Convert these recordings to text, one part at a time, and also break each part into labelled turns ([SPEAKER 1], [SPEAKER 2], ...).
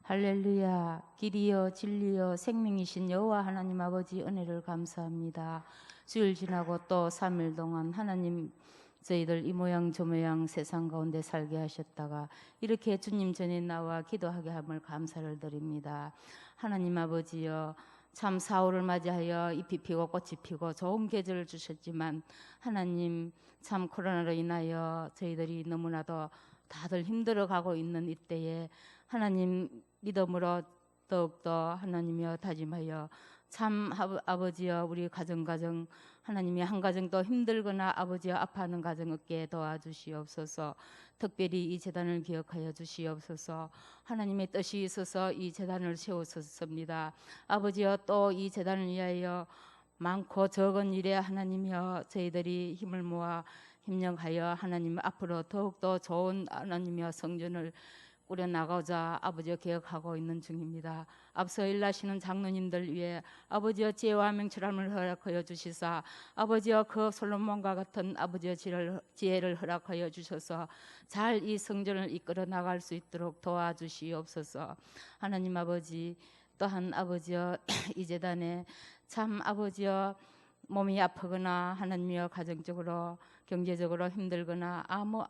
[SPEAKER 1] 할렐루야. 길이여 진리여 생명이신 여호와 하나님 아버지 은혜를 감사합니다. 수요일 지나고 또 3일 동안 하나님 저희들 이 모양 저 모양 세상 가운데 살게 하셨다가 이렇게 주님 전에 나와 기도하게 함을 감사를 드립니다. 하나님 아버지여, 참 4월을 맞이하여 잎이 피고 꽃이 피고 좋은 계절을 주셨지만 하나님, 참 코로나로 인하여 저희들이 너무나도 다들 힘들어가고 있는 이때에 하나님 믿음으로 더욱더 하나님이여 다짐하여 참 아버지여, 우리 가정 하나님이 한 가정도 힘들거나 아버지여 아파하는 가정 없게 도와주시옵소서. 특별히 이 재단을 기억하여 주시옵소서. 하나님의 뜻이 있어서 이 재단을 세우셨습니다. 아버지여, 또 이 재단을 위하여 많고 적은 일에 하나님이여 저희들이 힘을 모아 협력하여 하나님 앞으로 더욱더 좋은 하나님이여 성전을 꾸려나가고자 아버지여 계획하고 있는 중입니다. 앞서 일하시는 장로님들 위해 아버지여 지혜와 명철함을 허락하여 주시사 아버지여 그 솔로몬과 같은 아버지여 지혜를 허락하여 주셔서 잘 이 성전을 이끌어 나갈 수 있도록 도와주시옵소서. 하나님 아버지, 또한 아버지여 이 재단에 참 아버지여 몸이 아프거나 하나님이여 가정적으로 경제적으로 힘들거나 아무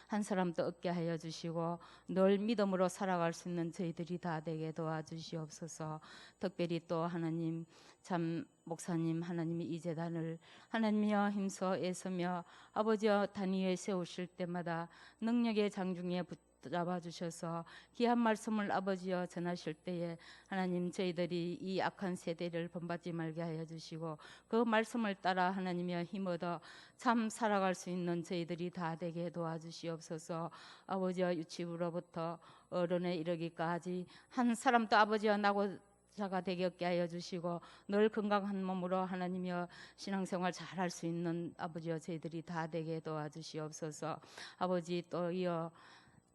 [SPEAKER 1] 한 사람도 없게 하여 주시고 늘 믿음으로 살아갈 수 있는 저희들이 다 되게 도와주시옵소서. 특별히 또 하나님, 참 목사님 하나님이 이 재단을 하나님이여 힘써 애쓰며 아버지여 단위에 세우실 때마다 능력의 장중에 붙잡아 주셔서 귀한 말씀을 아버지여 전하실 때에 하나님 저희들이 이 악한 세대를 본받지 말게 하여 주시고 그 말씀을 따라 하나님이여 힘얻어 참 살아갈 수 있는 저희들이 다 되게 도와주시옵소서. 아버지여 유치부로부터 어른에 이르기까지 한 사람도 아버지여 나고 자가 되게 없게 하여 주시고 늘 건강한 몸으로 하나님이여 신앙생활 잘할 수 있는 아버지여 저희들이 다 되게 도와주시옵소서. 아버지 또 이어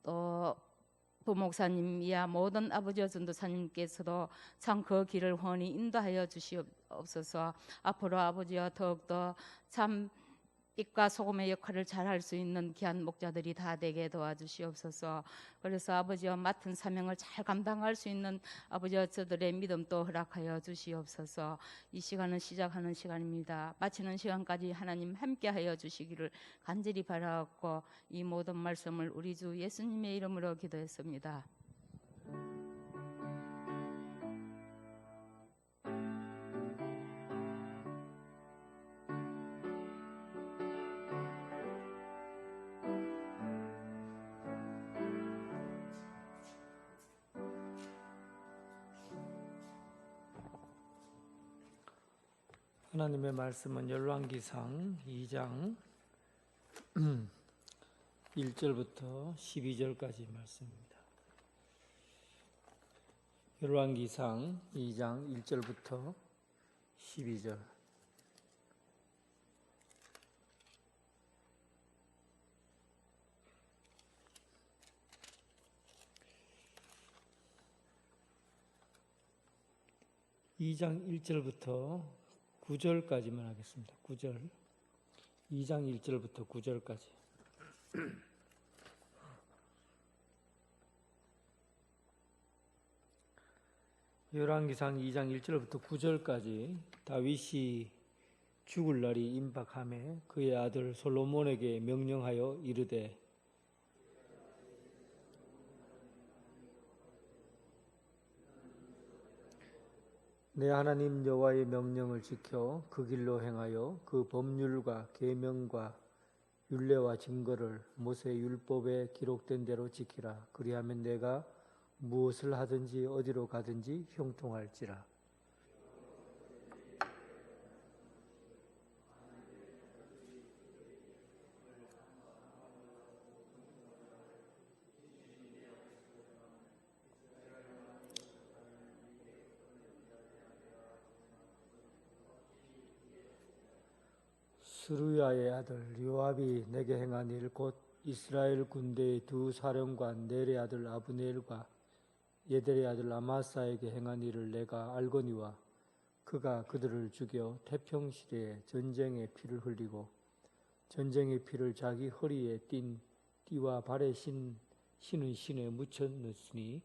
[SPEAKER 1] 또 부목사님이야 모든 아버지여 전도사님께서도 참 그 길을 훤히 인도하여 주시옵소서. 앞으로 아버지여 더욱더 참 빛과 소금의 역할을 잘할 수 있는 귀한 목자들이 다 되게 도와주시옵소서. 그래서 아버지여 맡은 사명을 잘 감당할 수 있는 아버지여 저들의 믿음도 허락하여 주시옵소서. 이 시간은 시작하는 시간입니다. 마치는 시간까지 하나님 함께하여 주시기를 간절히 바라옵고 이 모든 말씀을 우리 주 예수님의 이름으로 기도했습니다.
[SPEAKER 2] 하나님의 말씀은 열왕기상 2장 1절부터 12절까지 말씀입니다. 열왕기상 2장 1절부터 12절. (2장 1절부터 9절까지만 하겠습니다. 9절. 2장 1절부터 9절까지. 열왕기상 2장 1절부터 9절까지. 다윗이 죽을 날이 임박하매 그의 아들 솔로몬에게 명령하여 이르되 내 하나님 여호와의 명령을 지켜 그 길로 행하여 그 법률과 계명과 율례와 증거를 모세 율법에 기록된 대로 지키라. 그리하면 내가 무엇을 하든지 어디로 가든지 형통할지라. 스루야의 아들 요압이 내게 행한 일 곧 이스라엘 군대의 두 사령관 넬의 아들 아브넬과 예델의 아들 아마사에게 행한 일을 내가 알거니와 그가 그들을 죽여 태평시대에 전쟁의 피를 흘리고 전쟁의 피를 자기 허리에 띤 띠와 발에 신은 신에 묻혀 넣으니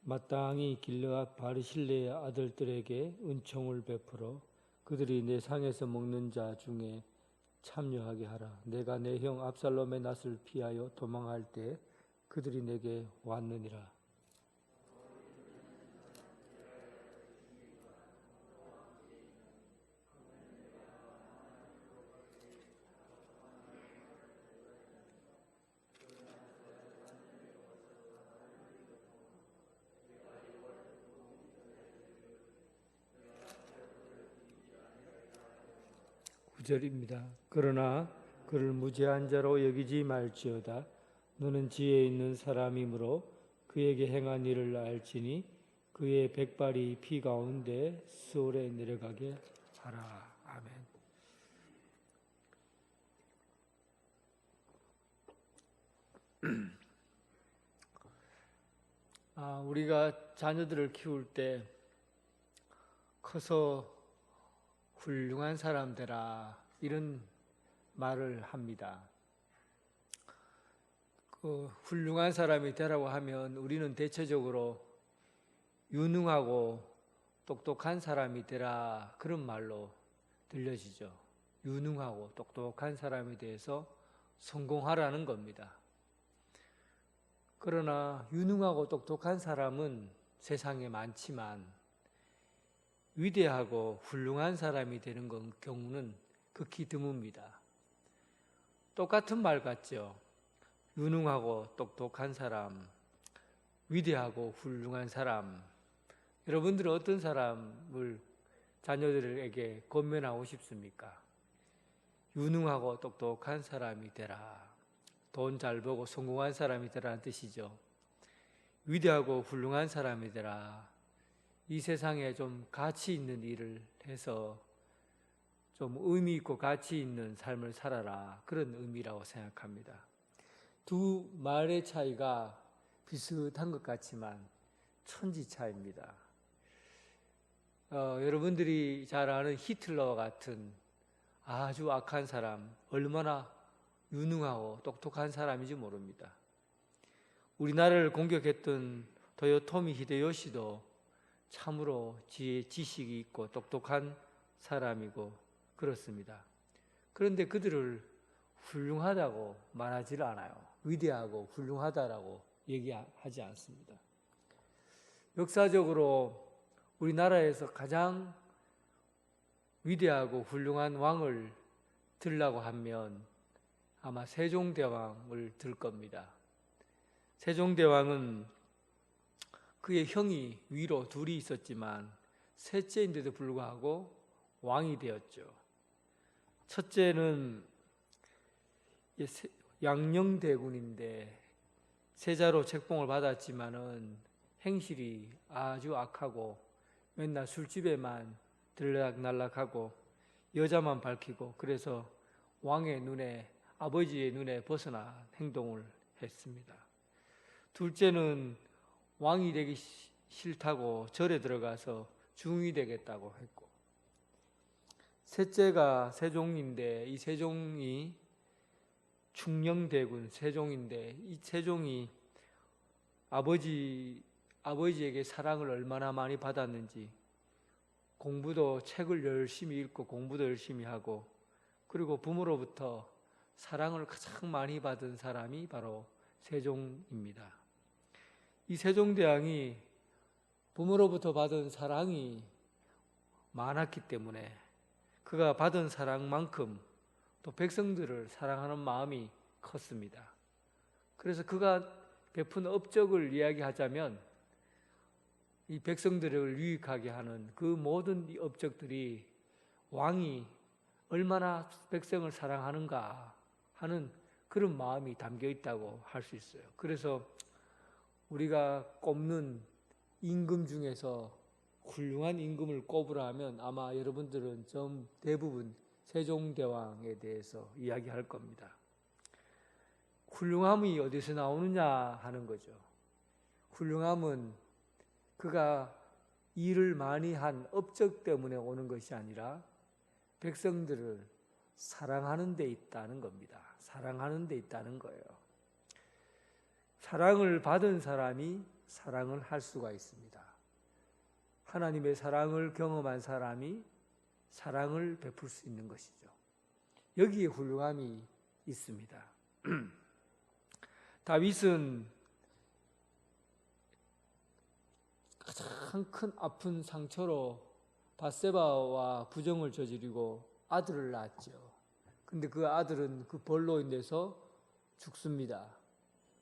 [SPEAKER 2] 마땅히 길르앗 바르실레의 아들들에게 은총을 베풀어 그들이 내 상에서 먹는 자 중에 참여하게 하라. 내가 내 형 압살롬의 낯을 피하여 도망할 때 그들이 내게 왔느니라. 구절입니다. 그러나 그를 무죄한 자로 여기지 말지어다. 너는 지혜 있는 사람이므로 그에게 행한 일을 알지니 그의 백발이 피 가운데 수월에 내려가게 하라. 아멘. 우리가 자녀들을 키울 때 커서 훌륭한 사람 되라 이런 말을 합니다. 그 훌륭한 사람이 되라고 하면 우리는 대체적으로 유능하고 똑똑한 사람이 되라 그런 말로 들려지죠. 유능하고 똑똑한 사람에 대해서 성공하라는 겁니다. 그러나 유능하고 똑똑한 사람은 세상에 많지만 위대하고 훌륭한 사람이 되는 경우는 극히 드뭅니다. 똑같은 말 같죠? 유능하고 똑똑한 사람, 위대하고 훌륭한 사람. 여러분들은 어떤 사람을 자녀들에게 권면하고 싶습니까? 유능하고 똑똑한 사람이 되라. 돈 잘 벌고 성공한 사람이 되라는 뜻이죠. 위대하고 훌륭한 사람이 되라. 이 세상에 좀 가치 있는 일을 해서 좀 의미 있고 가치 있는 삶을 살아라. 그런 의미라고 생각합니다. 두 말의 차이가 비슷한 것 같지만 천지 차이입니다. 여러분들이 잘 아는 히틀러와 같은 아주 악한 사람, 얼마나 유능하고 똑똑한 사람인지 모릅니다. 우리나라를 공격했던 도요토미 히데요시도 참으로 지식이 있고 똑똑한 사람이고 그렇습니다. 그런데 그들을 훌륭하다고 말하지를 않아요. 위대하고 훌륭하다라고 얘기하지 않습니다. 역사적으로 우리나라에서 가장 위대하고 훌륭한 왕을 들라고 하면 아마 세종대왕을 들 겁니다. 세종대왕은 그의 형이 위로 둘이 있었지만 셋째인데도 불구하고 왕이 되었죠. 첫째는 양녕대군인데 세자로 책봉을 받았지만은 행실이 아주 악하고 맨날 술집에만 들락날락하고 여자만 밝히고 그래서 왕의 눈에 아버지의 눈에 벗어난 행동을 했습니다. 둘째는 왕이 되기 싫다고 절에 들어가서 중이 되겠다고 했고 셋째가 세종인데 이 세종이 충녕대군 세종인데 이 세종이 아버지에게 사랑을 얼마나 많이 받았는지 공부도 책을 열심히 읽고 공부도 열심히 하고 그리고 부모로부터 사랑을 가장 많이 받은 사람이 바로 세종입니다. 이 세종대왕이 부모로부터 받은 사랑이 많았기 때문에 그가 받은 사랑만큼 또 백성들을 사랑하는 마음이 컸습니다. 그래서 그가 베푼 업적을 이야기하자면 이 백성들을 유익하게 하는 그 모든 업적들이 왕이 얼마나 백성을 사랑하는가 하는 그런 마음이 담겨 있다고 할 수 있어요. 그래서 우리가 꼽는 임금 중에서 훌륭한 임금을 꼽으라 하면 아마 여러분들은 좀 대부분 세종대왕에 대해서 이야기할 겁니다. 훌륭함이 어디서 나오느냐 하는 거죠. 훌륭함은 그가 일을 많이 한 업적 때문에 오는 것이 아니라 백성들을 사랑하는 데 있다는 겁니다. 사랑하는 데 있다는 거예요. 사랑을 받은 사람이 사랑을 할 수가 있습니다. 하나님의 사랑을 경험한 사람이 사랑을 베풀 수 있는 것이죠. 여기에 훌륭함이 있습니다. 다윗은 가장 큰 아픈 상처로 밧세바와 부정을 저지르고 아들을 낳았죠. 근데 그 아들은 그 벌로 인해서 죽습니다.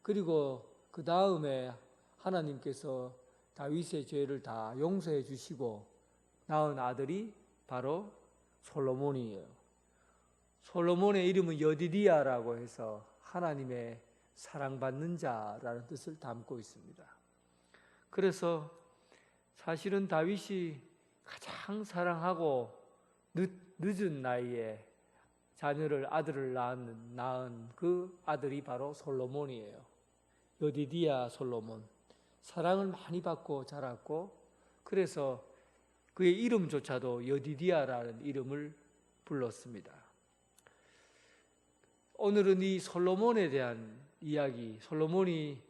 [SPEAKER 2] 그리고 그 다음에 하나님께서 다윗의 죄를 다 용서해 주시고 낳은 아들이 바로 솔로몬이에요. 솔로몬의 이름은 여디디야라고 해서 하나님의 사랑받는 자라는 뜻을 담고 있습니다. 그래서 사실은 다윗이 가장 사랑하고 늦은 나이에 아들을 낳은 그 아들이 바로 솔로몬이에요. 여디디야 솔로몬. 사랑을 많이 받고 자랐고, 그래서 그의 이름조차도 여디디야라는 이름을 불렀습니다. 오늘은 이 솔로몬에 대한 이야기, 솔로몬이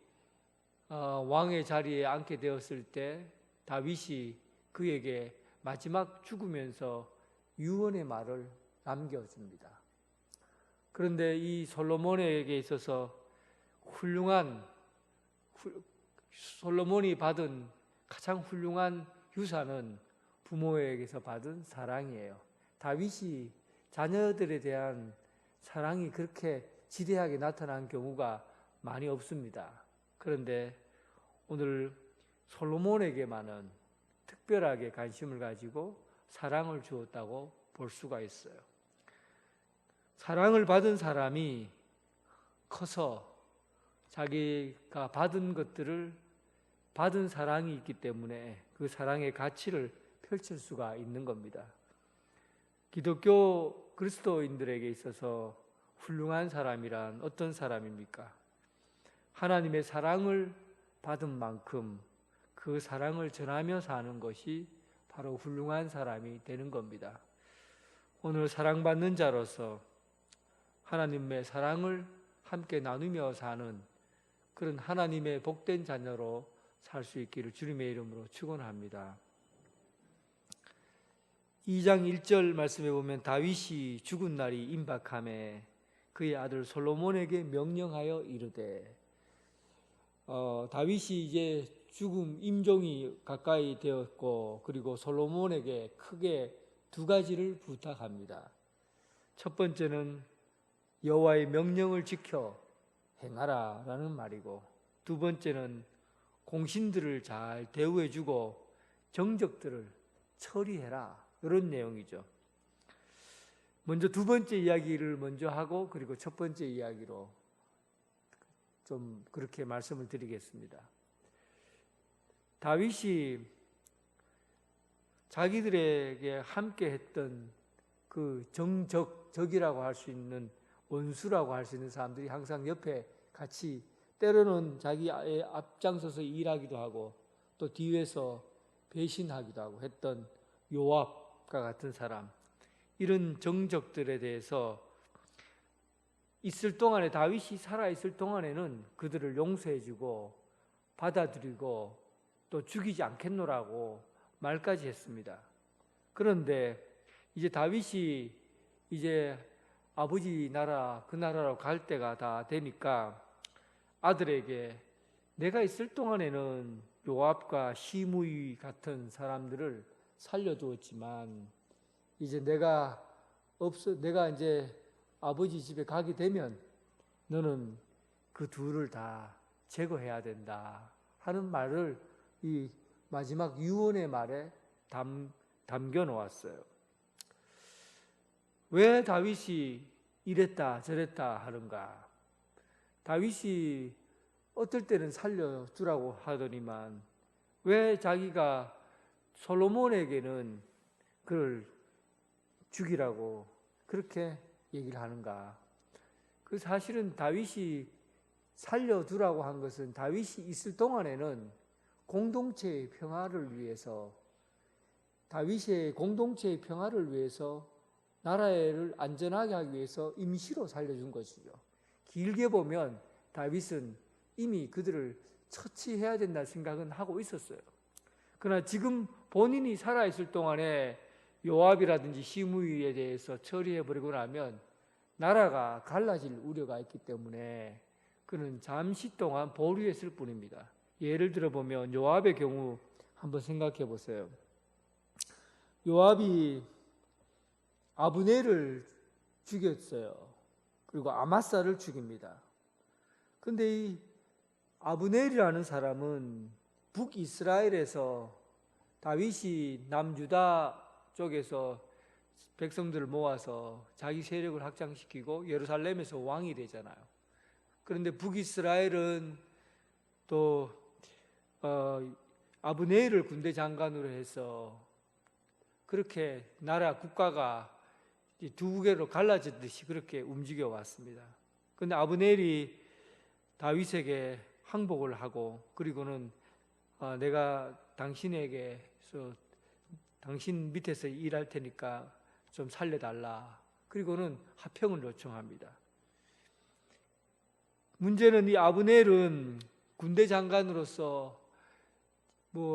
[SPEAKER 2] 왕의 자리에 앉게 되었을 때 다윗이 그에게 마지막 죽으면서 유언의 말을 남겨줍니다. 그런데 이 솔로몬에게 있어서 솔로몬이 받은 가장 훌륭한 유산은 부모에게서 받은 사랑이에요. 다윗이 자녀들에 대한 사랑이 그렇게 지대하게 나타난 경우가 많이 없습니다. 그런데 오늘 솔로몬에게만은 특별하게 관심을 가지고 사랑을 주었다고 볼 수가 있어요. 사랑을 받은 사람이 커서 자기가 받은 것들을 받은 사랑이 있기 때문에 그 사랑의 가치를 펼칠 수가 있는 겁니다. 기독교 그리스도인들에게 있어서 훌륭한 사람이란 어떤 사람입니까? 하나님의 사랑을 받은 만큼 그 사랑을 전하며 사는 것이 바로 훌륭한 사람이 되는 겁니다. 오늘 사랑받는 자로서 하나님의 사랑을 함께 나누며 사는 그런 하나님의 복된 자녀로 살 수 있기를 주님의 이름으로 축원합니다. 2장 1절 말씀에 보면 다윗이 죽은 날이 임박함에 그의 아들 솔로몬에게 명령하여 이르되, 다윗이 이제 죽음 임종이 가까이 되었고, 그리고 솔로몬에게 크게 두 가지를 부탁합니다. 첫 번째는 여호와의 명령을 지켜 행하라 라는 말이고, 두 번째는 공신들을 잘 대우해주고 정적들을 처리해라, 이런 내용이죠. 먼저 두 번째 이야기를 먼저 하고, 그리고 첫 번째 이야기로 좀 그렇게 말씀을 드리겠습니다. 다윗이 자기들에게 함께 했던 그 적이라고 할 수 있는, 원수라고 할 수 있는 사람들이 항상 옆에 같이, 때로는 자기 앞장서서 일하기도 하고 또 뒤에서 배신하기도 하고 했던 요압과 같은 사람, 이런 정적들에 대해서 있을 동안에, 다윗이 살아있을 동안에는 그들을 용서해주고 받아들이고 또 죽이지 않겠노라고 말까지 했습니다. 그런데 이제 다윗이 이제 아버지 나라, 그 나라로 갈 때가 다 되니까 아들에게, 내가 있을 동안에는 요압과 시므이 같은 사람들을 살려두었지만 이제 내가 이제 아버지 집에 가게 되면 너는 그 둘을 다 제거해야 된다 하는 말을 이 마지막 유언의 말에 담겨 놓았어요. 왜 다윗이 이랬다 저랬다 하는가? 다윗이 어떨 때는 살려주라고 하더니만 왜 자기가 솔로몬에게는 그를 죽이라고 그렇게 얘기를 하는가? 그 사실은 다윗이 살려두라고 한 것은 다윗이 있을 동안에는 공동체의 평화를 위해서, 다윗의 공동체의 평화를 위해서, 나라를 안전하게 하기 위해서 임시로 살려준 것이죠. 길게 보면 다윗은 이미 그들을 처치해야 된다는 생각은 하고 있었어요. 그러나 지금 본인이 살아있을 동안에 요압이라든지 시므이에 대해서 처리해버리고 나면 나라가 갈라질 우려가 있기 때문에 그는 잠시 동안 보류했을 뿐입니다. 예를 들어 보면 요압의 경우 한번 생각해 보세요. 요압이 아브넬을 죽였어요. 그리고 아마사를 죽입니다. 근데 이 아브넬이라는 사람은 북이스라엘에서 다윗이 남유다 쪽에서 백성들을 모아서 자기 세력을 확장시키고 예루살렘에서 왕이 되잖아요. 그런데 북이스라엘은 또 아브넬을 군대 장관으로 해서 그렇게 나라 국가가 두 개로 갈라졌듯이 그렇게 움직여 왔습니다. 그런데 아브넬이 다윗에게 항복을 하고 그리고는 내가 당신에게서 당신 밑에서 일할 테니까 좀 살려달라. 그리고는 화평을 요청합니다. 문제는 이 아브넬은 군대 장관으로서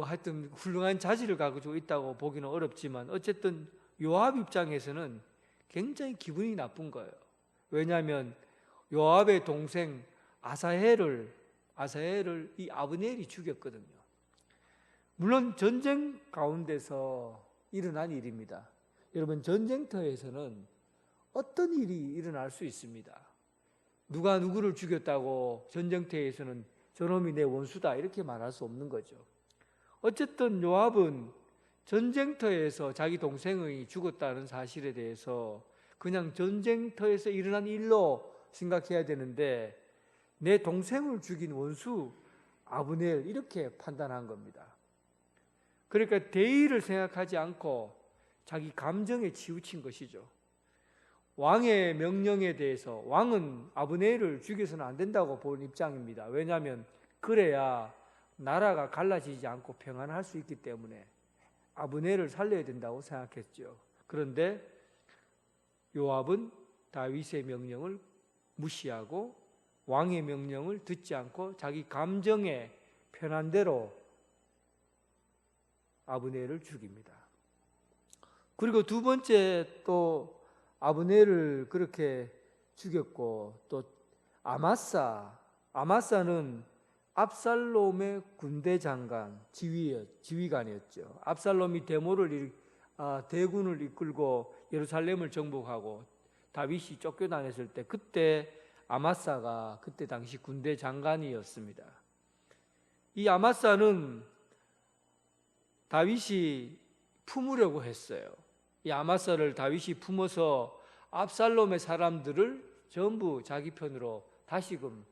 [SPEAKER 2] 하여튼 훌륭한 자질을 가지고 있다고 보기는 어렵지만 어쨌든 요압 입장에서는 굉장히 기분이 나쁜 거예요. 왜냐하면 요압의 동생 아사헬을 이 아브넬이 죽였거든요. 물론 전쟁 가운데서 일어난 일입니다. 여러분, 전쟁터에서는 어떤 일이 일어날 수 있습니다. 누가 누구를 죽였다고 전쟁터에서는 저놈이 내 원수다 이렇게 말할 수 없는 거죠. 어쨌든 요압은 전쟁터에서 자기 동생이 죽었다는 사실에 대해서 그냥 전쟁터에서 일어난 일로 생각해야 되는데 내 동생을 죽인 원수 아브넬 이렇게 판단한 겁니다. 그러니까 대의를 생각하지 않고 자기 감정에 치우친 것이죠. 왕의 명령에 대해서 왕은 아브넬을 죽여서는 안 된다고 보는 입장입니다. 왜냐하면 그래야 나라가 갈라지지 않고 평안할 수 있기 때문에 아브넬을 살려야 된다고 생각했죠. 그런데 요압은 다윗의 명령을 무시하고 왕의 명령을 듣지 않고 자기 감정에 편한 대로 아브넬을 죽입니다. 그리고 두 번째 또 아브넬을 그렇게 죽였고 또 아마사는 압살롬의 군대 장관 지휘관이었죠. 압살롬이 대군을 이끌고 예루살렘을 정복하고 다윗이 쫓겨다녔을 때 그때 아마사가 그때 당시 군대 장관이었습니다. 이 아마사는 다윗이 품으려고 했어요. 이 아마사를 다윗이 품어서 압살롬의 사람들을 전부 자기 편으로 다시금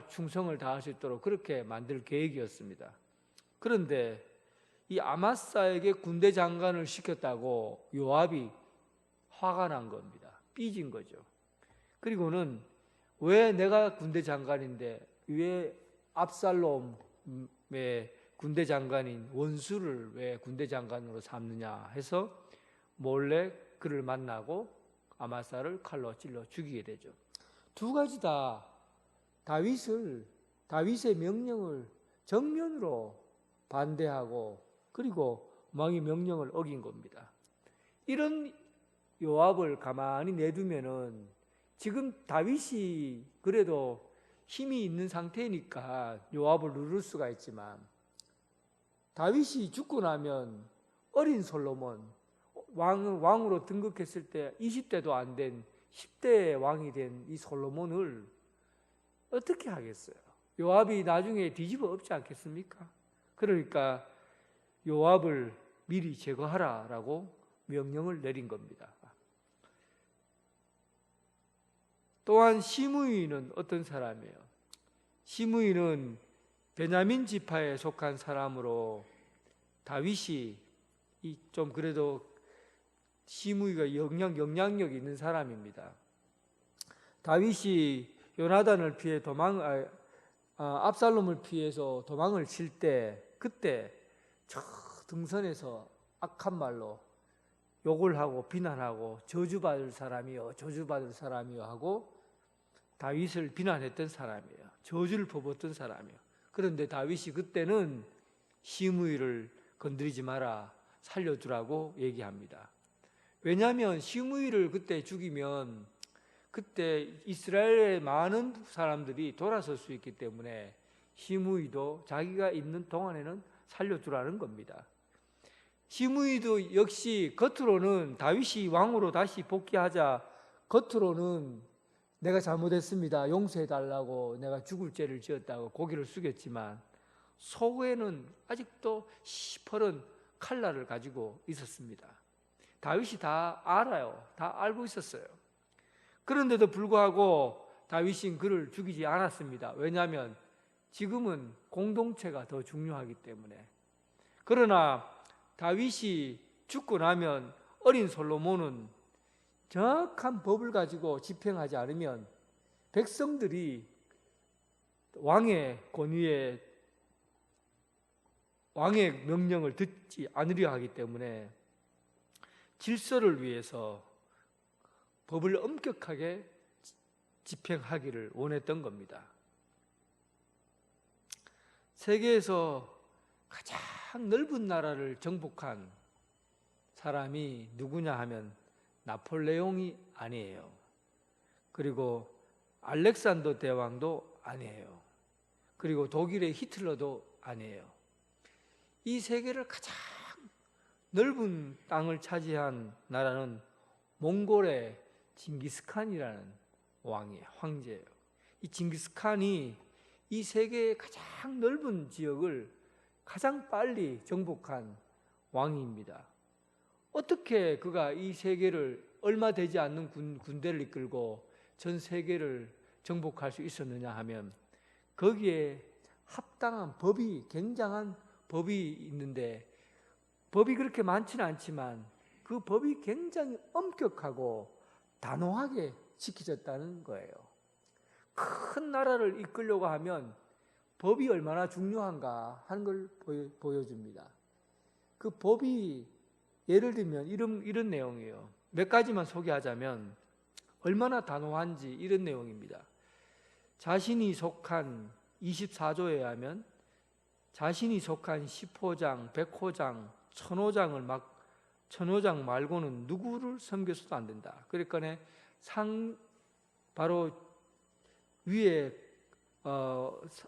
[SPEAKER 2] 충성을 다할 수 있도록 그렇게 만들 계획이었습니다. 그런데 이 아마사에게 군대 장관을 시켰다고 요압이 화가 난 겁니다. 삐진 거죠. 그리고는 왜 내가 군대 장관인데 왜 압살롬의 군대 장관인 원수를 왜 군대 장관으로 삼느냐 해서 몰래 그를 만나고 아마사를 칼로 찔러 죽이게 되죠. 두 가지 다 다윗의 명령을 정면으로 반대하고 그리고 왕의 명령을 어긴 겁니다. 이런 요압을 가만히 내두면은 지금 다윗이 그래도 힘이 있는 상태니까 요압을 누를 수가 있지만 다윗이 죽고 나면 어린 솔로몬 왕으로 등극했을 때 20대도 안 된 10대 왕이 된 이 솔로몬을 어떻게 하겠어요? 요압이 나중에 뒤집어 엎지 않겠습니까? 그러니까 요압을 미리 제거하라라고 명령을 내린 겁니다. 또한 시므이는 어떤 사람이에요? 시므이는 베냐민 지파에 속한 사람으로 다윗이 좀 그래도 시므이가 영향력이 있는 사람입니다. 다윗이 요나단을 피해 압살롬을 피해서 도망을 칠 때 그때 저 등선에서 악한 말로 욕을 하고 비난하고 저주받을 사람이요 하고 다윗을 비난했던 사람이에요. 저주를 퍼붓던 사람이에요. 그런데 다윗이 그때는 시므이를 건드리지 마라, 살려주라고 얘기합니다. 왜냐하면 시므이를 그때 죽이면 그때 이스라엘의 많은 사람들이 돌아설 수 있기 때문에 시므이도 자기가 있는 동안에는 살려주라는 겁니다. 시므이도 역시 겉으로는 다윗이 왕으로 다시 복귀하자 겉으로는 내가 잘못했습니다, 용서해달라고, 내가 죽을 죄를 지었다고 고개를 숙였지만 속에는 아직도 시퍼런 칼날을 가지고 있었습니다. 다윗이 다 알아요. 다 알고 있었어요. 그런데도 불구하고 다윗은 그를 죽이지 않았습니다. 왜냐하면 지금은 공동체가 더 중요하기 때문에. 그러나 다윗이 죽고 나면 어린 솔로몬은 정확한 법을 가지고 집행하지 않으면 백성들이 왕의 권위에, 왕의 명령을 듣지 않으려 하기 때문에 질서를 위해서 법을 엄격하게 집행하기를 원했던 겁니다. 세계에서 가장 넓은 나라를 정복한 사람이 누구냐 하면 나폴레옹이 아니에요. 그리고 알렉산더 대왕도 아니에요. 그리고 독일의 히틀러도 아니에요. 이 세계를 가장 넓은 땅을 차지한 나라는 몽골의 징기스칸이라는 왕이에요. 황제예요. 이 징기스칸이 이 세계의 가장 넓은 지역을 가장 빨리 정복한 왕입니다. 어떻게 그가 이 세계를 얼마 되지 않는 군대를 이끌고 전 세계를 정복할 수 있었느냐 하면 거기에 합당한 법이, 굉장한 법이 있는데 법이 그렇게 많지는 않지만 그 법이 굉장히 엄격하고 단호하게 지켜졌다는 거예요. 큰 나라를 이끌려고 하면 법이 얼마나 중요한가 하는 걸 보여줍니다. 그 법이 예를 들면 이런 내용이에요. 몇 가지만 소개하자면 얼마나 단호한지 이런 내용입니다. 자신이 속한 24조에 의하면 자신이 속한 10호장, 100호장, 1000호장 말고는 누구를 섬겨서도 안 된다. 그러니까 바로 위에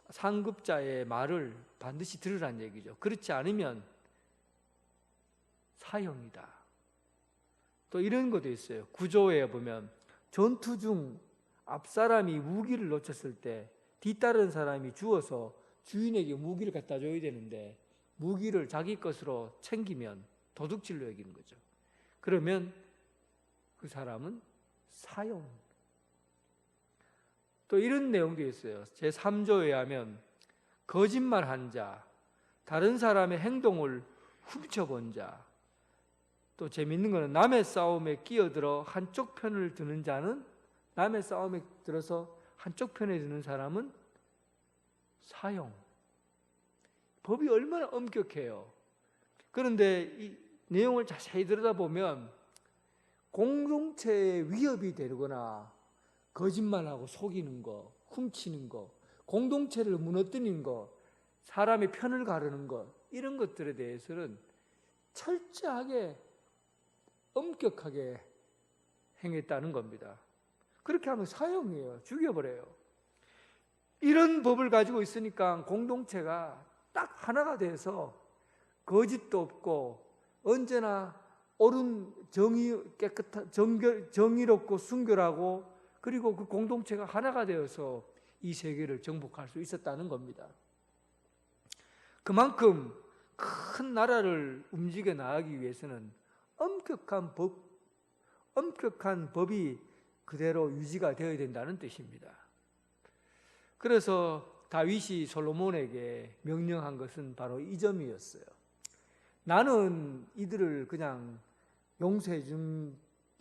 [SPEAKER 2] 상급자의 말을 반드시 들으라는 얘기죠. 그렇지 않으면 사형이다. 또 이런 것도 있어요. 구조에 보면 전투 중 앞사람이 무기를 놓쳤을 때 뒤따른 사람이 주어서 주인에게 무기를 갖다 줘야 되는데 무기를 자기 것으로 챙기면 도둑질로 여기는 거죠. 그러면 그 사람은 사형. 또 이런 내용도 있어요. 제3조에 하면 거짓말한 자, 다른 사람의 행동을 훔쳐본 자, 또 재밌는 거는 남의 싸움에 끼어들어 한쪽 편을 드는 자는, 남의 싸움에 들어서 한쪽 편에 드는 사람은 사형. 법이 얼마나 엄격해요. 그런데 이 내용을 자세히 들여다보면 공동체에 위협이 되거나 거짓말하고 속이는 거, 훔치는 거, 공동체를 무너뜨리는 거, 사람의 편을 가르는 것, 이런 것들에 대해서는 철저하게 엄격하게 행했다는 겁니다. 그렇게 하면 사형이에요. 죽여버려요. 이런 법을 가지고 있으니까 공동체가 딱 하나가 돼서 거짓도 없고 언제나 옳은 깨끗한 정의롭고 순결하고, 그리고 그 공동체가 하나가 되어서 이 세계를 정복할 수 있었다는 겁니다. 그만큼 큰 나라를 움직여 나가기 위해서는 엄격한 법이 그대로 유지가 되어야 된다는 뜻입니다. 그래서 다윗이 솔로몬에게 명령한 것은 바로 이 점이었어요. 나는 이들을 그냥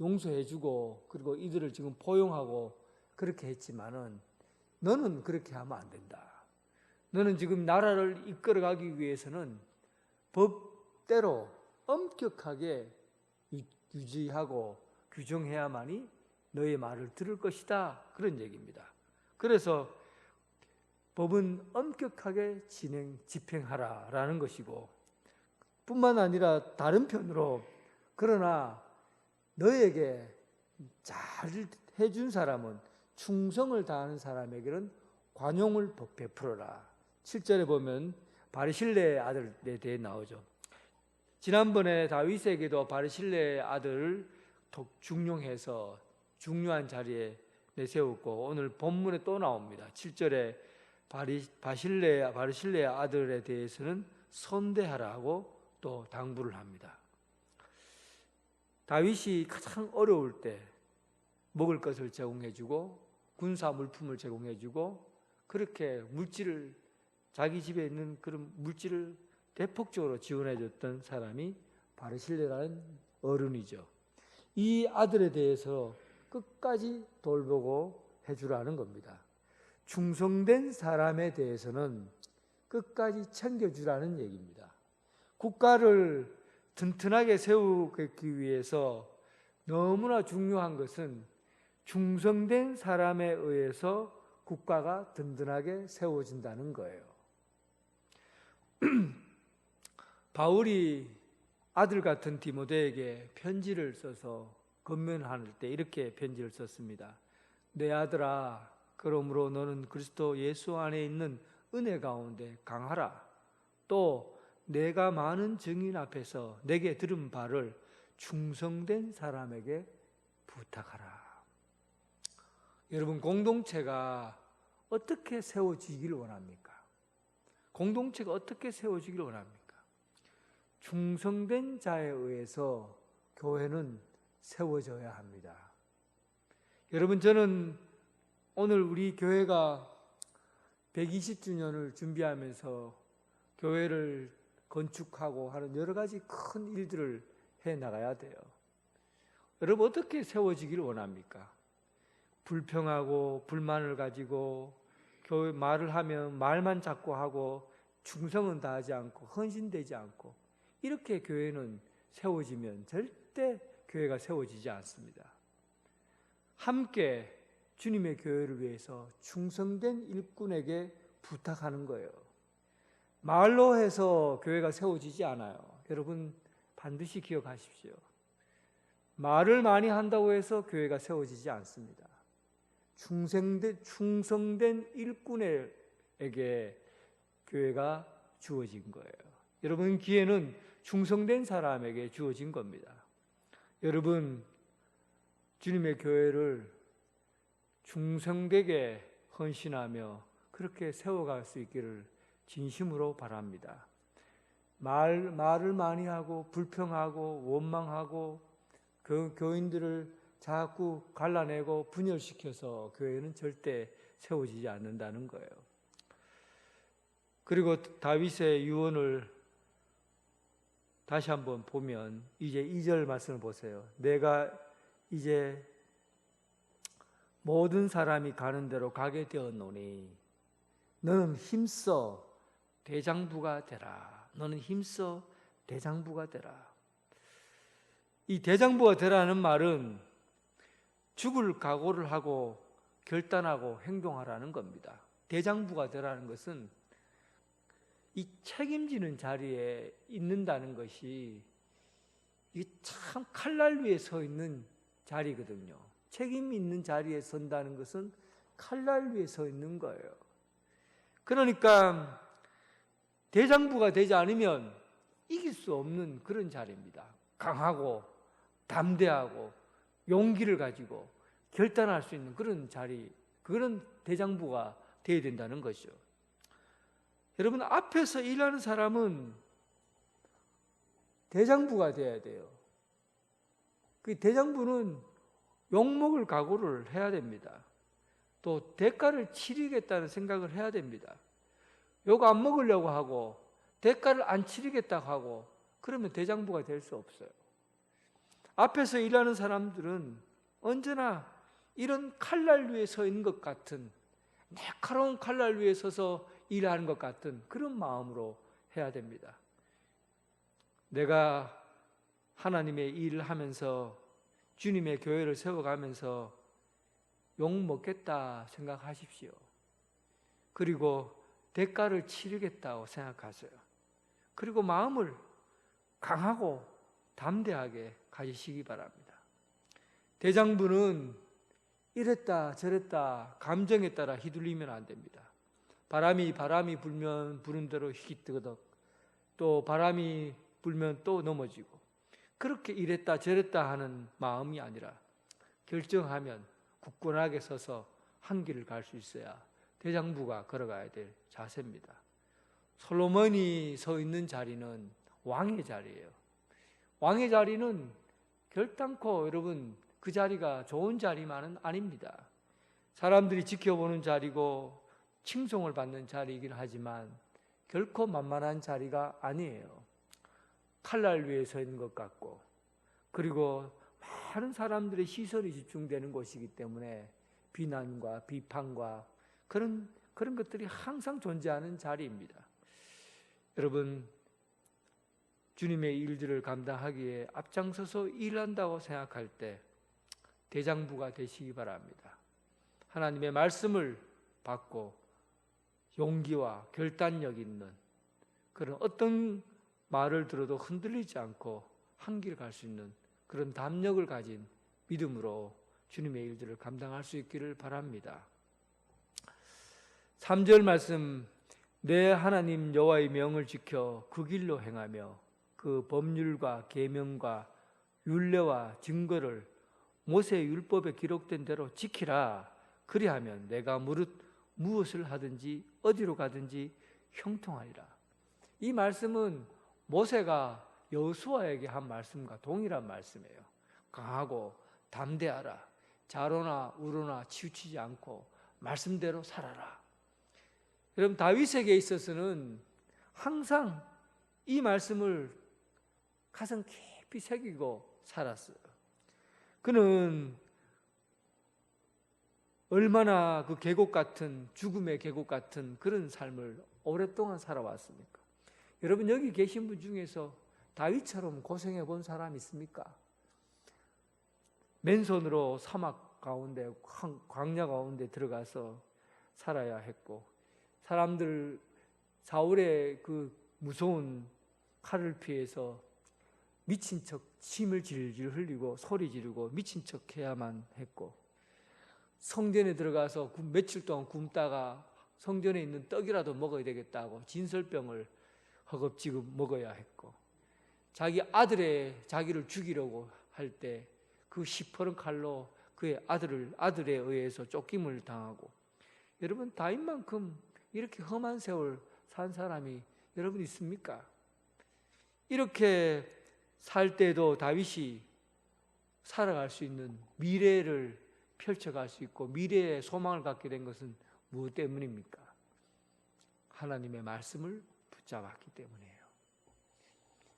[SPEAKER 2] 용서해주고 그리고 이들을 지금 포용하고 그렇게 했지만은 너는 그렇게 하면 안 된다. 너는 지금 나라를 이끌어가기 위해서는 법대로 엄격하게 유지하고 규정해야만이 너의 말을 들을 것이다. 그런 얘기입니다. 그래서 법은 엄격하게 집행하라라는 것이고, 뿐만 아니라 다른 편으로 그러나 너에게 잘 해준 사람은, 충성을 다하는 사람에게는 관용을 베풀어라. 7절에 보면 바르실레의 아들에 대해 나오죠. 지난번에 다윗에게도 바르실레의 아들을 중용해서 중요한 자리에 내세웠고, 오늘 본문에 또 나옵니다. 7절에 바르실레의 아들에 대해서는 선대하라고 또 당부를 합니다. 다윗이 가장 어려울 때 먹을 것을 제공해주고 군사 물품을 제공해주고, 그렇게 물질을, 자기 집에 있는 그런 물질을 대폭적으로 지원해줬던 사람이 바르실레라는 어른이죠. 이 아들에 대해서 끝까지 돌보고 해주라는 겁니다. 충성된 사람에 대해서는 끝까지 챙겨주라는 얘기입니다. 국가를 튼튼하게 세우기 위해서 너무나 중요한 것은 충성된 사람에 의해서 국가가 든든하게 세워진다는 거예요. 바울이 아들 같은 디모데에게 편지를 써서 권면할 때 이렇게 편지를 썼습니다. 내 아들아, 그러므로 너는 그리스도 예수 안에 있는 은혜 가운데 강하라. 또 내가 많은 증인 앞에서 내게 들은 바를 충성된 사람에게 부탁하라. 여러분, 공동체가 어떻게 세워지기를 원합니까? 공동체가 어떻게 세워지기를 원합니까? 충성된 자에 의해서 교회는 세워져야 합니다. 여러분, 저는 오늘 우리 교회가 120주년을 준비하면서 교회를 건축하고 하는 여러 가지 큰 일들을 해 나가야 돼요. 여러분, 어떻게 세워지기를 원합니까? 불평하고 불만을 가지고 교회 말을 하면 말만 자꾸 하고 충성은 다하지 않고 헌신되지 않고, 이렇게 교회는 세워지면 절대 교회가 세워지지 않습니다. 함께 주님의 교회를 위해서 충성된 일꾼에게 부탁하는 거예요. 말로 해서 교회가 세워지지 않아요. 여러분, 반드시 기억하십시오. 말을 많이 한다고 해서 교회가 세워지지 않습니다. 충성된 일꾼에게 교회가 주어진 거예요. 여러분, 기회는 충성된 사람에게 주어진 겁니다. 여러분, 주님의 교회를 충성되게 헌신하며 그렇게 세워갈 수 있기를 진심으로 바랍니다. 말을 많이 하고 불평하고 원망하고 그 교인들을 자꾸 갈라내고 분열시켜서 교회는 절대 세워지지 않는다는 거예요. 그리고 다윗의 유언을 다시 한번 보면 이제 2절 말씀을 보세요. 내가 이제 모든 사람이 가는 대로 가게 되었노니 너는 힘써 대장부가 되라. 너는 힘써 대장부가 되라. 이 대장부가 되라는 말은 죽을 각오를 하고 결단하고 행동하라는 겁니다. 대장부가 되라는 것은 이 책임지는 자리에 있는다는 것이 참 칼날 위에 서 있는 자리거든요. 책임 있는 자리에 선다는 것은 칼날 위에 서 있는 거예요. 그러니까 대장부가 되지 않으면 이길 수 없는 그런 자리입니다. 강하고 담대하고 용기를 가지고 결단할 수 있는 그런 자리, 그런 대장부가 되어야 된다는 것이죠. 여러분, 앞에서 일하는 사람은 대장부가 되어야 돼요. 그 대장부는 욕먹을 각오를 해야 됩니다. 또 대가를 치르겠다는 생각을 해야 됩니다. 욕 안 먹으려고 하고 대가를 안 치르겠다고 하고 그러면 대장부가 될 수 없어요. 앞에서 일하는 사람들은 언제나 이런 칼날 위에 서 있는 것 같은, 날카로운 칼날 위에 서서 일하는 것 같은 그런 마음으로 해야 됩니다. 내가 하나님의 일을 하면서 주님의 교회를 세워가면서 욕 먹겠다 생각하십시오. 그리고 대가를 치르겠다고 생각하세요. 그리고 마음을 강하고 담대하게 가지시기 바랍니다. 대장부는 이랬다 저랬다 감정에 따라 휘둘리면 안 됩니다. 바람이 불면 부는 대로 휘기뜨거덕, 또 바람이 불면 또 넘어지고, 그렇게 이랬다 저랬다 하는 마음이 아니라 결정하면 굳건하게 서서 한 길을 갈 수 있어야 대장부가 걸어가야 될 자세입니다. 솔로몬이 서 있는 자리는 왕의 자리예요. 왕의 자리는 결단코 여러분 그 자리가 좋은 자리만은 아닙니다. 사람들이 지켜보는 자리고 칭송을 받는 자리이긴 하지만 결코 만만한 자리가 아니에요. 칼날 위에 서 있는 것 같고, 그리고 많은 사람들의 시선이 집중되는 곳이기 때문에 비난과 비판과 그런 것들이 항상 존재하는 자리입니다. 여러분, 주님의 일들을 감당하기에 앞장서서 일한다고 생각할 때 대장부가 되시기 바랍니다. 하나님의 말씀을 받고 용기와 결단력 있는 그런 어떤 말을 들어도 흔들리지 않고 한 길 갈 수 있는 그런 담력을 가진 믿음으로 주님의 일들을 감당할 수 있기를 바랍니다. 3절 말씀, 내 하나님 여호와의 명을 지켜 그 길로 행하며 그 법률과 계명과 율례와 증거를 모세의 율법에 기록된 대로 지키라. 그리하면 내가 무엇을 하든지 어디로 가든지 형통하리라. 이 말씀은 모세가 여호수아에게 한 말씀과 동일한 말씀이에요. 강하고 담대하라. 좌로나 우로나 치우치지 않고 말씀대로 살아라. 여러분, 다윗에게 있어서는 항상 이 말씀을 가슴 깊이 새기고 살았어요. 그는 얼마나 그 계곡 같은, 죽음의 계곡 같은 그런 삶을 오랫동안 살아왔습니까? 여러분, 여기 계신 분 중에서 다윗처럼 고생해 본 사람 있습니까? 맨손으로 사막 가운데, 광야 가운데 들어가서 살아야 했고, 사람들, 사울의 그 무서운 칼을 피해서 미친 척 침을 질질 흘리고 소리 지르고 미친 척 해야만 했고, 성전에 들어가서 며칠 동안 굶다가 성전에 있는 떡이라도 먹어야 되겠다고 진설병을 허겁지겁 먹어야 했고, 자기 자기를 죽이려고 할 때 그 시퍼런 칼로 그의 아들에 의해서 쫓김을 당하고, 여러분, 다윗만큼 이렇게 험한 세월 산 사람이 여러분 있습니까? 이렇게 살 때도 다윗이 살아갈 수 있는 미래를 펼쳐갈 수 있고 미래에 소망을 갖게 된 것은 무엇 때문입니까? 하나님의 말씀을 붙잡았기 때문이에요.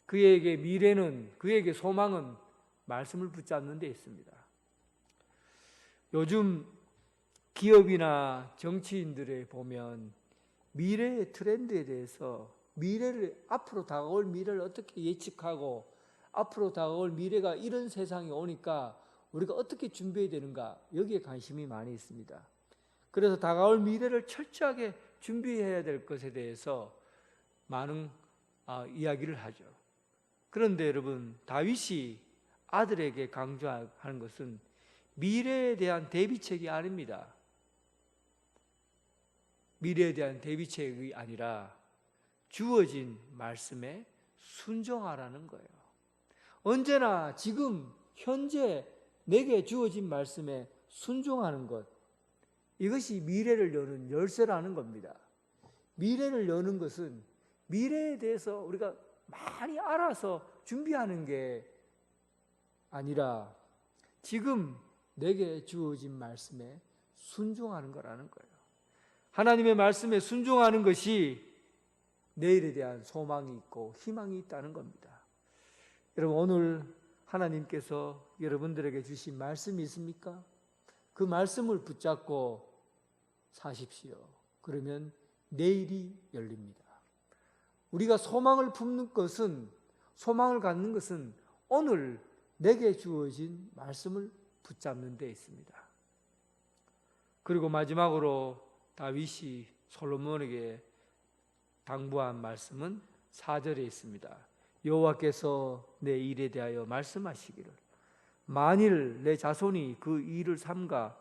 [SPEAKER 2] 그에게 미래는, 그에게 소망은 말씀을 붙잡는 데 있습니다. 요즘 기업이나 정치인들에 보면 미래의 트렌드에 대해서 앞으로 다가올 미래를 어떻게 예측하고 앞으로 다가올 미래가 이런 세상이 오니까 우리가 어떻게 준비해야 되는가, 여기에 관심이 많이 있습니다. 그래서 다가올 미래를 철저하게 준비해야 될 것에 대해서 많은 이야기를 하죠. 그런데 여러분, 다윗이 아들에게 강조하는 것은 미래에 대한 대비책이 아닙니다. 미래에 대한 대비책이 아니라 주어진 말씀에 순종하라는 거예요. 언제나 지금 현재 내게 주어진 말씀에 순종하는 것, 이것이 미래를 여는 열쇠라는 겁니다. 미래를 여는 것은 미래에 대해서 우리가 많이 알아서 준비하는 게 아니라 지금 내게 주어진 말씀에 순종하는 거라는 거예요. 하나님의 말씀에 순종하는 것이 내일에 대한 소망이 있고 희망이 있다는 겁니다. 여러분, 오늘 하나님께서 여러분들에게 주신 말씀이 있습니까? 그 말씀을 붙잡고 사십시오. 그러면 내일이 열립니다. 우리가 소망을 품는 것은, 소망을 갖는 것은 오늘 내게 주어진 말씀을 붙잡는 데 있습니다. 그리고 마지막으로 다윗이 솔로몬에게 당부한 말씀은 4절에 있습니다. 여호와께서 내 일에 대하여 말씀하시기를 만일 내 자손이 그 일을 삼가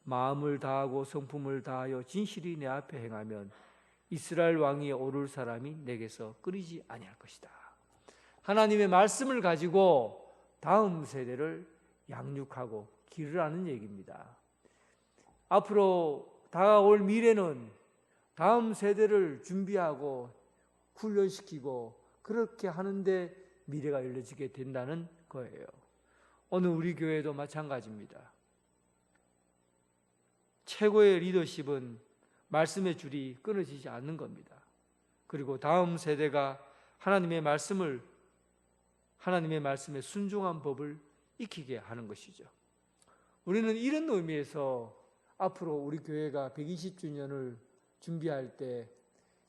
[SPEAKER 2] 마음을 다하고 성품을 다하여 진실이 내 앞에 행하면 이스라엘 왕이 오를 사람이 내게서 끊이지 아니할 것이다. 하나님의 말씀을 가지고 다음 세대를 양육하고 기르라는 얘기입니다. 앞으로 다가올 미래는 다음 세대를 준비하고 훈련시키고 그렇게 하는데 미래가 열려지게 된다는 거예요. 오늘 우리 교회도 마찬가지입니다. 최고의 리더십은 말씀의 줄이 끊어지지 않는 겁니다. 그리고 다음 세대가 하나님의 말씀에 순종한 법을 익히게 하는 것이죠. 우리는 이런 의미에서 앞으로 우리 교회가 120주년을 준비할 때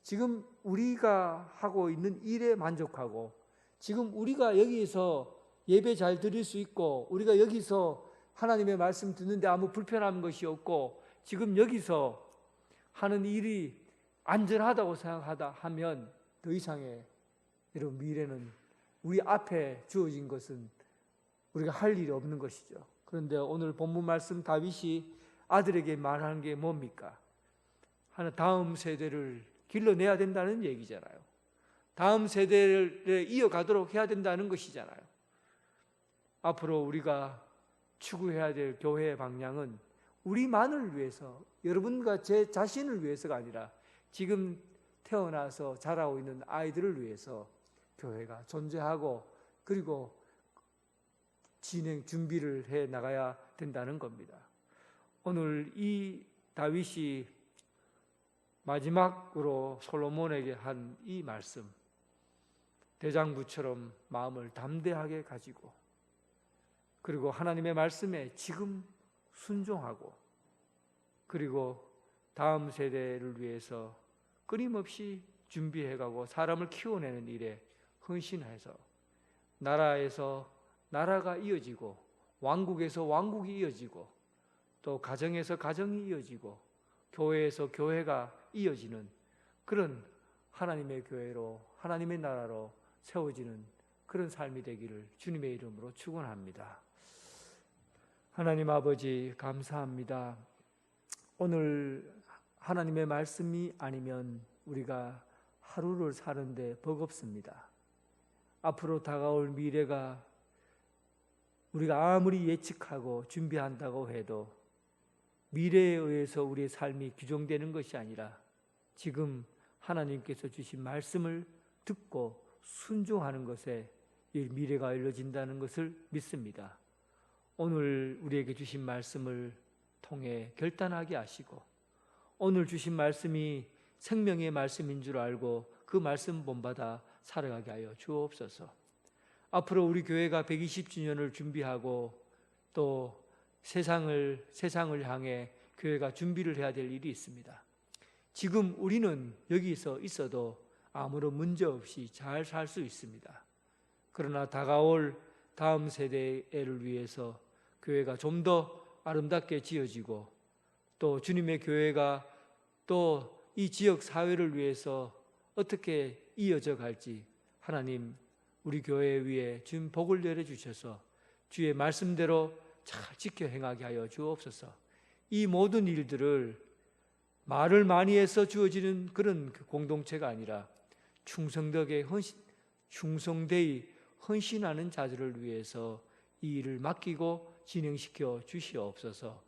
[SPEAKER 2] 지금 우리가 하고 있는 일에 만족하고 지금 우리가 여기에서 예배 잘 드릴 수 있고 우리가 여기서 하나님의 말씀 듣는데 아무 불편한 것이 없고 지금 여기서 하는 일이 안전하다고 생각하다 하면 더 이상의 여러분 미래는 우리 앞에 주어진 것은 우리가 할 일이 없는 것이죠. 그런데 오늘 본문 말씀 다윗이 아들에게 말하는 게 뭡니까? 다음 세대를 길러내야 된다는 얘기잖아요. 다음 세대를 이어가도록 해야 된다는 것이잖아요. 앞으로 우리가 추구해야 될 교회의 방향은 우리만을 위해서, 여러분과 제 자신을 위해서가 아니라 지금 태어나서 자라고 있는 아이들을 위해서 교회가 존재하고 그리고 진행 준비를 해 나가야 된다는 겁니다. 오늘 이 다윗이 마지막으로 솔로몬에게 한 이 말씀, 대장부처럼 마음을 담대하게 가지고 그리고 하나님의 말씀에 지금 순종하고 그리고 다음 세대를 위해서 끊임없이 준비해가고 사람을 키워내는 일에 헌신해서 나라에서 나라가 이어지고 왕국에서 왕국이 이어지고 또 가정에서 가정이 이어지고 교회에서 교회가 이어지는 그런 하나님의 교회로 하나님의 나라로 세워지는 그런 삶이 되기를 주님의 이름으로 축원합니다. 하나님 아버지 감사합니다. 오늘 하나님의 말씀이 아니면 우리가 하루를 사는데 버겁습니다. 앞으로 다가올 미래가 우리가 아무리 예측하고 준비한다고 해도 미래에 의해서 우리의 삶이 규정되는 것이 아니라 지금 하나님께서 주신 말씀을 듣고 순종하는 것에 이 미래가 이루어진다는 것을 믿습니다. 오늘 우리에게 주신 말씀을 통해 결단하게 하시고 오늘 주신 말씀이 생명의 말씀인 줄 알고 그 말씀 본받아 살아가게 하여 주옵소서. 앞으로 우리 교회가 120주년을 준비하고 또 세상을 향해 교회가 준비를 해야 될 일이 있습니다. 지금 우리는 여기서 있어도 아무런 문제 없이 잘 살 수 있습니다. 그러나 다가올 다음 세대를 위해서 교회가 좀 더 아름답게 지어지고 또 주님의 교회가 또 이 지역 사회를 위해서 어떻게 이어져 갈지 하나님 우리 교회 위에 주님 복을 내려주셔서 주의 말씀대로 잘 지켜 행하게 하여 주옵소서. 이 모든 일들을 말을 많이 해서 주어지는 그런 공동체가 아니라 충성되이 헌신하는 자들을 위해서 이 일을 맡기고 진행시켜 주시옵소서.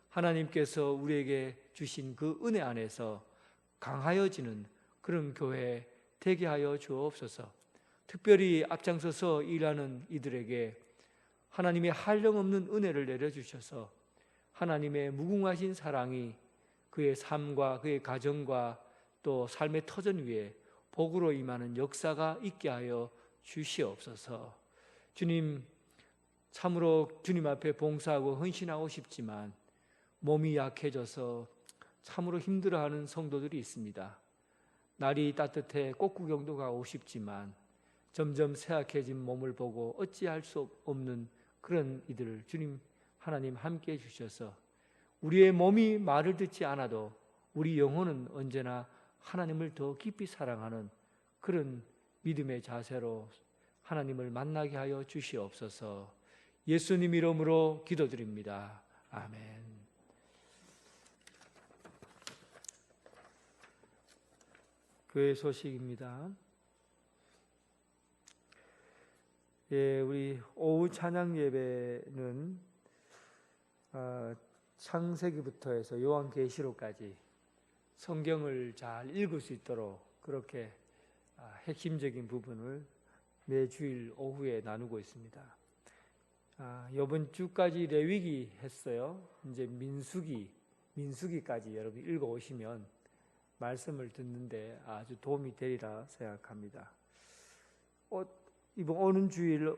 [SPEAKER 2] 하나님께서 우리에게 주신 그 은혜 안에서 강하여지는 그런 교회 되게 하여 주옵소서. 특별히 앞장서서 일하는 이들에게 하나님의 한량없는 은혜를 내려주셔서 하나님의 무궁하신 사랑이 그의 삶과 그의 가정과 또 삶의 터전 위에 복으로 임하는 역사가 있게 하여 주시옵소서. 주님, 참으로 주님 앞에 봉사하고 헌신하고 싶지만 몸이 약해져서 참으로 힘들어하는 성도들이 있습니다. 날이 따뜻해 꽃구경도 가고 싶지만 점점 쇠약해진 몸을 보고 어찌할 수 없는 그런 이들을 주님 하나님 함께 해주셔서 우리의 몸이 말을 듣지 않아도 우리 영혼은 언제나 하나님을 더 깊이 사랑하는 그런 믿음의 자세로 하나님을 만나게 하여 주시옵소서. 예수님 이름으로 기도드립니다. 아멘. 교회 소식입니다. 우리 오후 찬양 예배는 창세기부터 해서 요한계시록까지 성경을 잘 읽을 수 있도록 그렇게 핵심적인 부분을 매 주일 오후에 나누고 있습니다. 이번 주까지 레위기 했어요. 이제 민수기까지 여러분 읽어 오시면 말씀을 듣는데 아주 도움이 되리라 생각합니다. 이번 오는 주일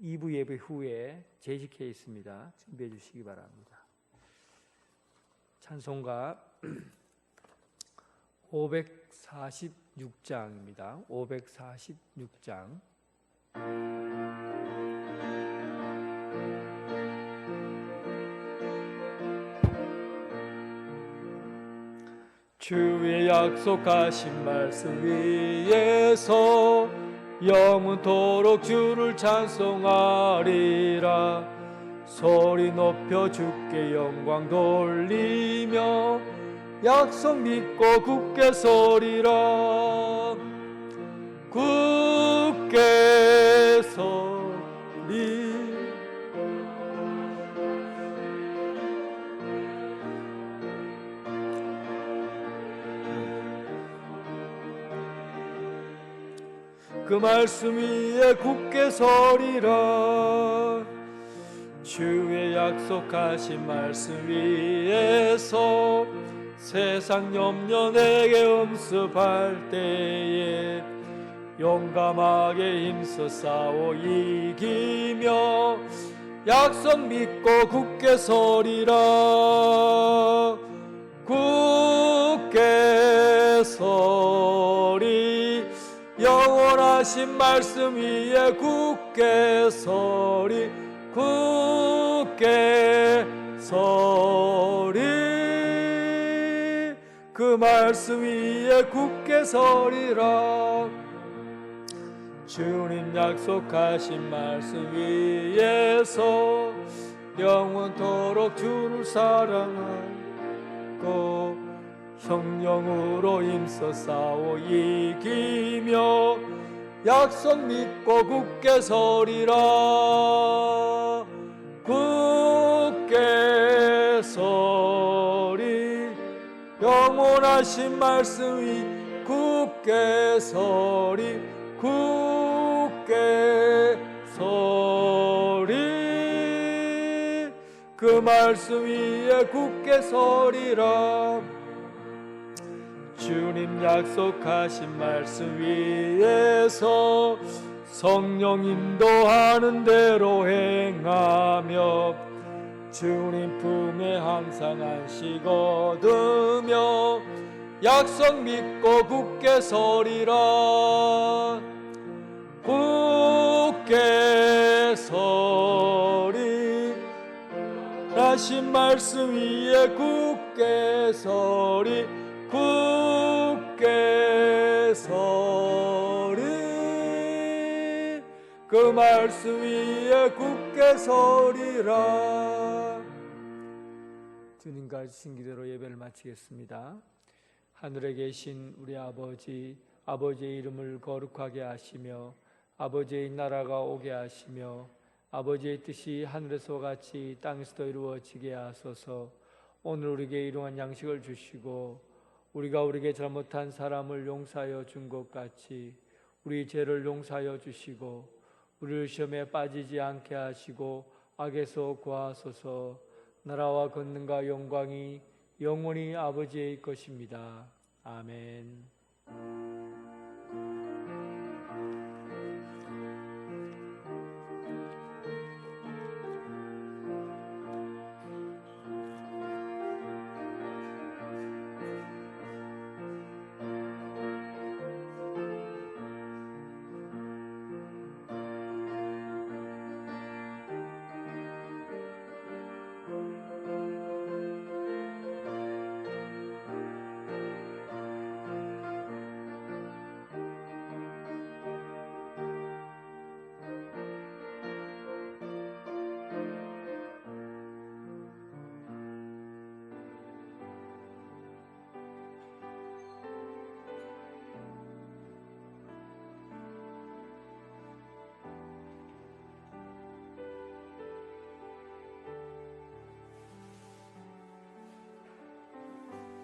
[SPEAKER 2] 2부 예배 후에 재직해 있습니다. 준비해 주시기 바랍니다. 찬송가 546장입니다. 546장. 주의 약속하신 말씀 위에서 영원토록 주를 찬송하리라. 소리 높여 주께 영광 돌리며 약속 믿고 굳게 서리라. 굳게 서리. 그 말씀 위에 굳게 서리라. 주의 약속하신 말씀 위에서 세상 염려 내게 음습할 때에 용감하게 힘써 싸워 이기며 약속 믿고 굳게 서리라. 굳게 서리. 영원하신 말씀 위에 굳게 서리. 굳게 서리. 그 말씀 위에 굳게 서리라. 주님 약속하신 말씀 위에서 영원토록 주를 사랑하고 성령으로 힘써 싸워 이기며 약속 믿고 굳게 서리라. 굳게 서리. 영원하신 말씀 위 굳게 서리. 굳게 서리. 그 말씀 위에 굳게 서리라. 주님 약속하신 말씀 위에서 성령 인도하는 대로 행하며 주님 품에 항상 안식 얻으며 약속 믿고 굳게 서리라. 굳게 서리. 하신 말씀 위에 굳게 서리. 굳게 서리. 그 말씀 위에 굳게 서리라. 주님 가르치신 기대로 예배를 마치겠습니다. 하늘에 계신 우리 아버지, 아버지의 이름을 거룩하게 하시며 아버지의 나라가 오게 하시며 아버지의 뜻이 하늘에서 같이 땅에서도 이루어지게 하소서. 오늘 우리에게 일용할 양식을 주시고 우리가 우리에게 잘못한 사람을 용서하여 준 것 같이 우리 죄를 용서하여 주시고 우리를 시험에 빠지지 않게 하시고 악에서 구하소서. 나라와 권능과 영광이 영원히 아버지의 것입니다. 아멘.